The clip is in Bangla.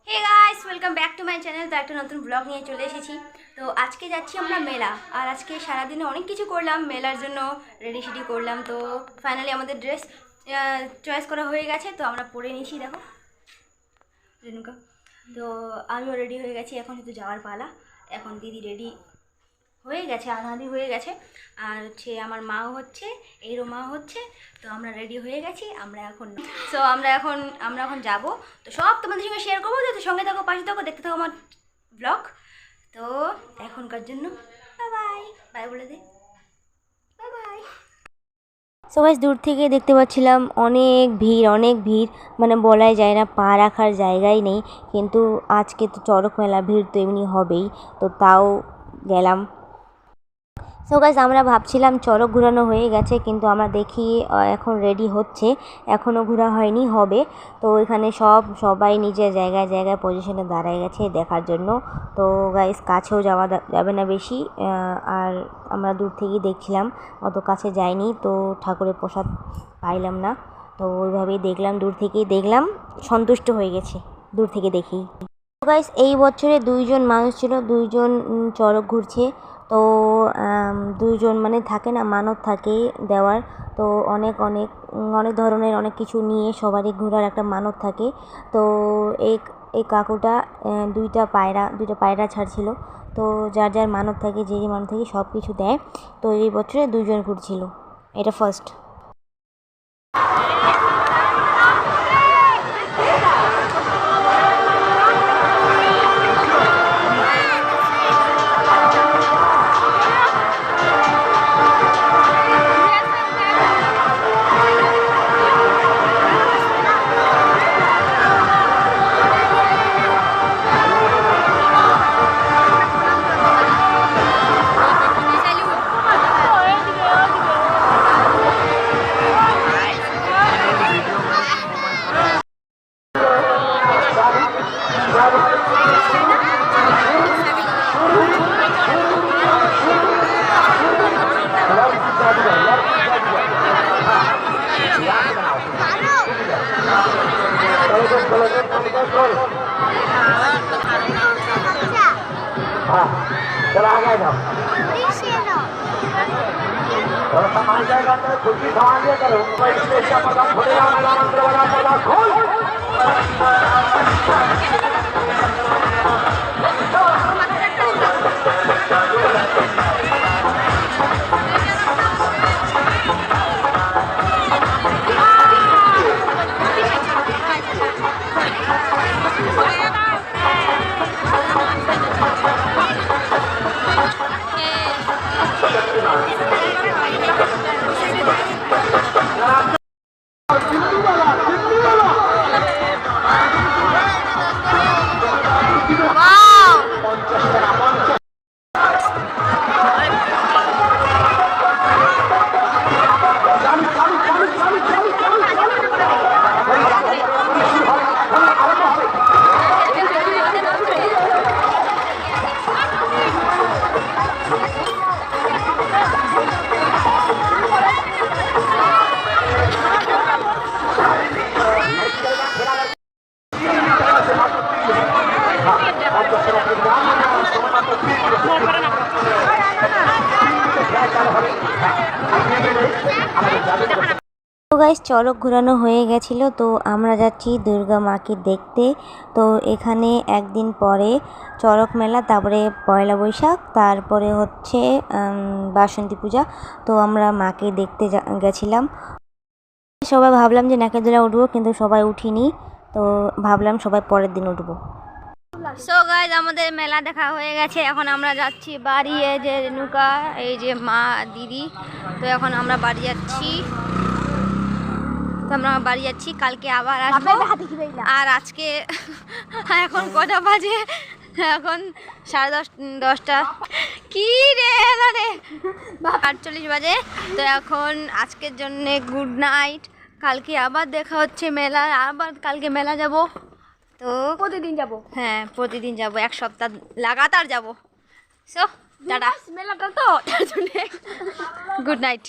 Hey guys, welcome back to my channel. তো একটা নতুন ব্লগ নিয়ে চলে এসেছি। তো আজকে যাচ্ছি আমরা মেলা, আর আজকে সারাদিনে অনেক কিছু করলাম, মেলার জন্য রেডি সেডি করলাম। তো ফাইনালি আমাদের ড্রেস চয়েস করা হয়ে গেছে, তো আমরা পরে নিয়েছি। দেখো রেনুকা, তো আমিও রেডি হয়ে গেছি। এখন শুধু যাওয়ার পালা। এখন দিদি রেডি হয়ে গেছে, আধাআধি হয়ে গেছে, আর হচ্ছে আমার মাও হচ্ছে, এরও মা হচ্ছে। তো আমরা রেডি হয়ে গেছি। আমরা এখন যাব। তো সব তোমাদের সঙ্গে শেয়ার করবো। তো সঙ্গে থাকো, পাশে থাকো, দেখতে থাকো আমার ব্লগ। তো এখনকার জন্য বাই বাই, বাই বলে দে, বাই বাই। সবাই দূর থেকে দেখতে পাচ্ছিলাম অনেক ভিড়, মানে বলাই যায় না, পা রাখার জায়গাই নেই। কিন্তু আজকে তো চড়ক মেলা, ভিড় তো এমনি হবেই, তো তাও গেলাম। সো গাইস, আমরা ভাবছিলাম চড়ক ঘোরানো হয়ে গেছে, কিন্তু আমরা দেখি এখন রেডি হচ্ছে, এখনও ঘোরা হয়নি, হবে। তো এখানে সবাই নিজের জায়গায় জায়গায় পজিশনে দাঁড়ায় গেছে দেখার জন্য। তো গাইস, কাছেও যাওয়া যাবে না বেশি, আর আমরা দূর থেকেই দেখছিলাম, অত কাছে যাইনি। তো ঠাকুরের প্রসাদ পাইলাম না, তো ওইভাবেই দেখলাম, দূর থেকেই দেখলাম, সন্তুষ্ট হয়ে গেছি দূর থেকে দেখেই। গাইস, এই বছরে দুইজন মানুষ ছিল, দুইজন চড়ক ঘুরছে। তো দুইজন মানে থাকে না, মানত থাকে দেওয়ার। তো অনেক অনেক অনেক ধরনের অনেক কিছু নিয়ে সবারই ঘোরার একটা মানত থাকে। তো এই এই কাকুটা দুইটা পায়রা ছাড়ছিল। তো যার যার মানত থাকে, যে যে মানত থাকে সব কিছু দেয়। তো এই বছরে দুইজন ঘুরছিল, এটা ফার্স্ট। चला आ गए जाओ थोड़ा सा मान जाएगा तो खुशी संभाल लिया करो स्टेज का पर्दा खोलेगा मेला मंत्र वाला पर्दा खोल তো গাইস, চড়ক ঘোরানো হয়ে গেছিলো। তো আমরা যাচ্ছি দুর্গা মাকে দেখতে। তো এখানে একদিন পরে চড়ক মেলা, তারপরে পয়লা বৈশাখ, তারপরে হচ্ছে বাসন্তী পূজা। তো আমরা মাকে দেখতে গেছিলাম। সবাই ভাবলাম যে নাকেদোলা উঠবো, কিন্তু সবাই উঠিনি। তো ভাবলাম সবাই পরের দিন উঠবো। সো গাইস, আমাদের মেলা দেখা হয়ে গেছে। এখন আমরা যাচ্ছি বাড়ি। এই যে রেনুকা, এই যে মা, দিদি। তো এখন আমরা বাড়ি যাচ্ছি। কালকে আবার আসবো। আর আজকে এখন কটা বাজে? এখন 10:30 কি রে, 48 বাজে। তো এখন আজকের জন্য গুড নাইট। কালকে আবার দেখা হচ্ছে মেলা, আবার কালকে মেলা যাব। তো প্রতিদিন যাব, হ্যাঁ প্রতিদিন যাব, এক সপ্তাহ লাগাতার যাব। সো টাটা, মেলাটা তো তার জন্য গুড নাইট।